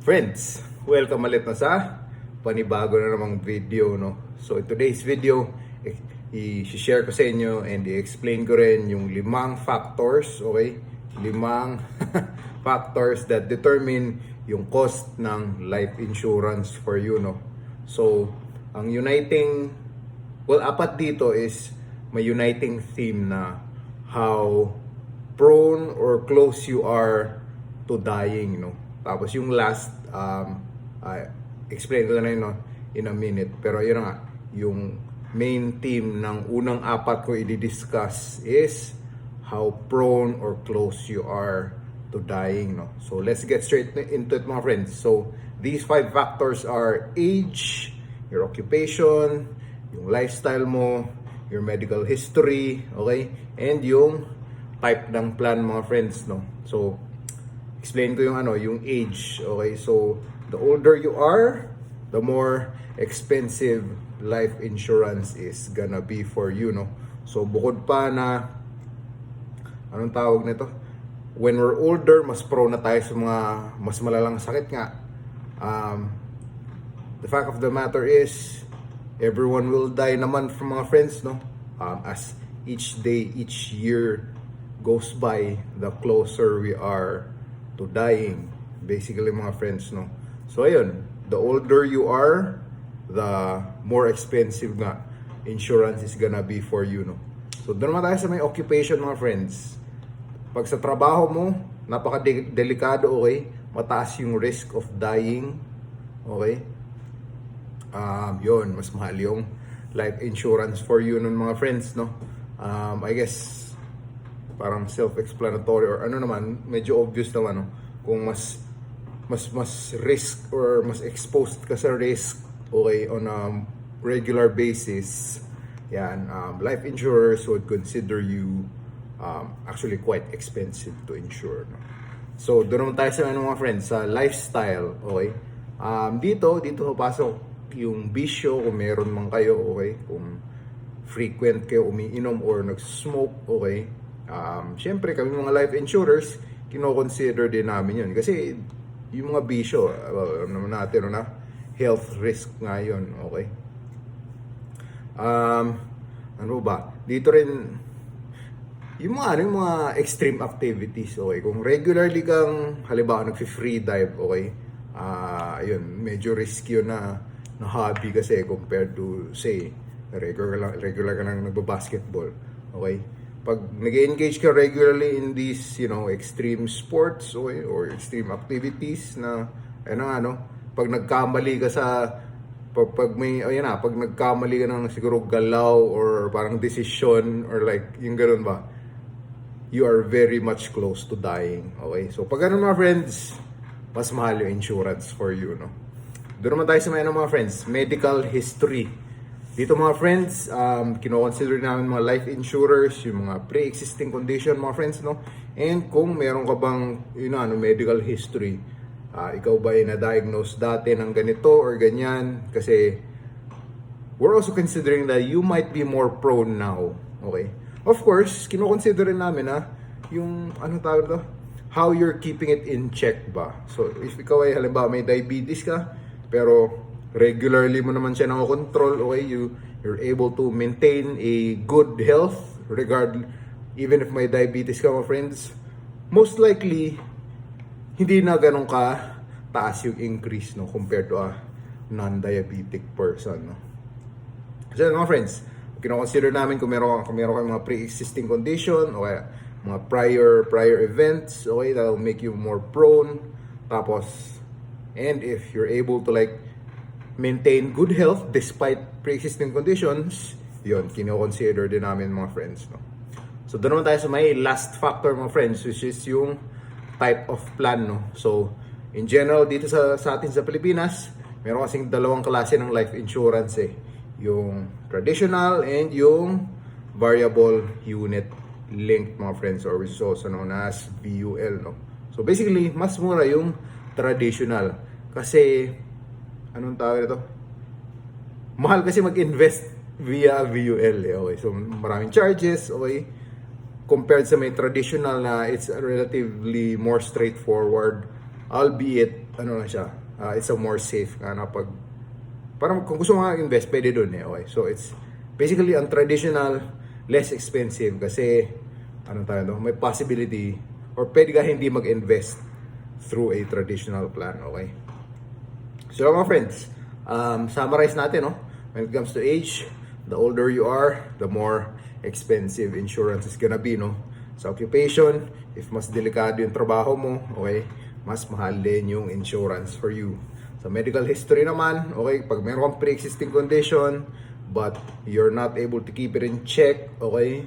Friends, welcome ulit na sa panibago na namang video, no? So, in today's video, i-share ko sa inyo and i-explain ko rin yung 5 factors, okay? 5 factors that determine yung cost ng life insurance for you, no? So, ang apat dito is may uniting theme na how prone or close you are to dying, no? Tapos yung last, explain ko na yun, no, in a minute. Pero yun nga, yung main theme ng unang apat ko i-discuss is how prone or close you are to dying, no. So let's get straight into it, mga friends. So these 5 factors are age, your occupation, yung lifestyle mo, your medical history, okay, and yung type ng plan, mga friends, no. So explain ko yung age, okay? So, the older you are, the more expensive life insurance is gonna be for you, no? So, bukod pa na, anong tawag nito? When we're older, mas prone na tayo sa mga mas malalang sakit nga. The fact of the matter is, everyone will die naman from mga friends, no? As each day, each year goes by, the closer we are to dying, basically, mga friends, no. So ayun, the older you are, the more expensive nga insurance is gonna be for you, no. So doon naman tayo sa may occupation, mga friends. Pag sa trabaho mo, napaka-delikado, okay, mataas yung risk of dying, okay, yun, mas mahal yung life insurance for you nun, mga friends, no. I guess parang self-explanatory or ano naman, medyo obvious naman, no? Kung mas risk or mas exposed ka sa risk, okay, on a regular basis, yan, life insurers would consider you actually quite expensive to insure, no? So, doon naman tayo sa mga friends, sa lifestyle, okay? Dito papasok yung bisyo, kung meron man kayo, okay? Kung frequent kayo umiinom or nag-smoke, okay? Siyempre kami mga life insurers, kino-consider din namin yun. Kasi yung mga bisyo, alam naman natin, na health risk nga yun, okay? Ano ba? Dito rin, yung mga extreme activities, okay? Kung regularly kang, halimbawa, nag-free dive, okay? Ayun, medyo risky yun na hobby kasi compared to, say, regular ka lang nagbabasketball, okay? Pag nag-engage ka regularly in these, extreme sports, okay, or extreme activities na, pag nagkamali ka pag nagkamali ka ng siguro galaw or parang decision or like, yung ganun ba, you are very much close to dying, okay? So, pag ganun, mga friends, mas mahal yung insurance for you, no? Doon naman tayo sa mga friends, medical history. Dito, mga friends, kino-consider namin mga life insurers, yung mga pre-existing condition, mga friends, no? And kung meron ka bang, medical history, ikaw ba ay na-diagnose dati ng ganito or ganyan? Kasi we're also considering that you might be more prone now, okay? Of course, kino-consider rin namin, yung, how you're keeping it in check ba? So, if ikaw ay, halimbawa, may diabetes ka, pero regularly mo naman siya control, okay, you're able to maintain a good health even if may diabetes ka, mga friends, most likely hindi na ganun ka taas yung increase, no, compared to a non-diabetic person, no. So mga friends, kino-consider namin kung meron kang mga pre-existing condition o kaya mga prior events, okay, that will make you more prone. Tapos, and if you're able to maintain good health despite pre-existing conditions, yun, kino-consider din namin, mga friends, no. So, doon naman tayo sa may last factor, mga friends, which is yung type of plan, no. So, in general, dito sa atin sa Pilipinas, meron kasing dalawang klase ng life insurance, yung traditional and yung variable unit linked, mga friends, or which is also known as VUL, no. So, basically, mas mura yung traditional kasi anong tawag ito? Mahal kasi mag-invest via VUL, okay? So, maraming charges, okay? Compared sa may traditional na it's relatively more straightforward albeit ano na siya, it's a more safe na pag parang kung gusto mo nga invest, pwede dun eh. Okay? So it's basically ang traditional, less expensive kasi ano tayo no, may possibility or pwede ka hindi mag-invest through a traditional plan. Okay? So mga friends, summarize natin no, when it comes to age, the older you are, the more expensive insurance is gonna be no. Sa occupation, if mas delikado yung trabaho mo, okay, mas mahal din yung insurance for you. Sa medical history naman, okay, pag meron kang pre-existing condition, but you're not able to keep it in check, okay,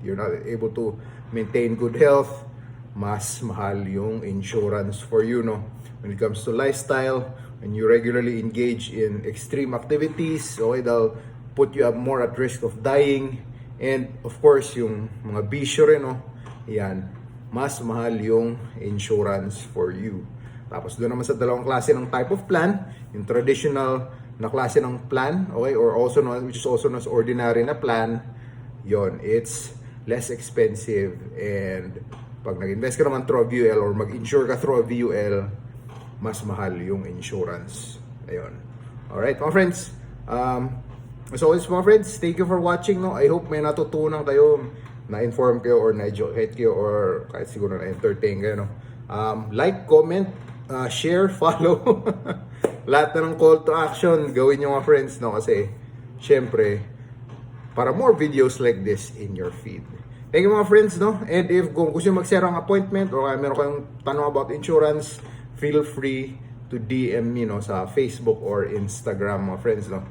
you're not able to maintain good health, mas mahal yung insurance for you, no? When it comes to lifestyle, when you regularly engage in extreme activities, okay, they'll put you up more at risk of dying. And of course, yung mga bisyo rin, no? Yan, mas mahal yung insurance for you. Tapos doon naman sa dalawang klase ng type of plan, yung traditional na klase ng plan, okay, or also known, which is also known as ordinary na plan, yon, it's less expensive. And pag nag-invest ka naman through a VUL or mag-insure ka through a VUL, mas mahal yung insurance. Ayun. Alright, mga friends. As always, mga friends, thank you for watching. No? I hope may natutunan kayo, na-inform kayo or na-educate kayo or kahit siguro na-entertain kayo. No? Like, comment, share, follow. Lahat na ng call to action, gawin nyo mga friends. No? Kasi, syempre, para more videos like this in your feed. Thank you mga friends. No? And if kung gusto nyo mag-share ang appointment or meron kayong tanong about insurance, feel free to DM me no, sa Facebook or Instagram mga friends. No?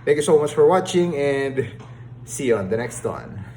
Thank you so much for watching and see you on the next one.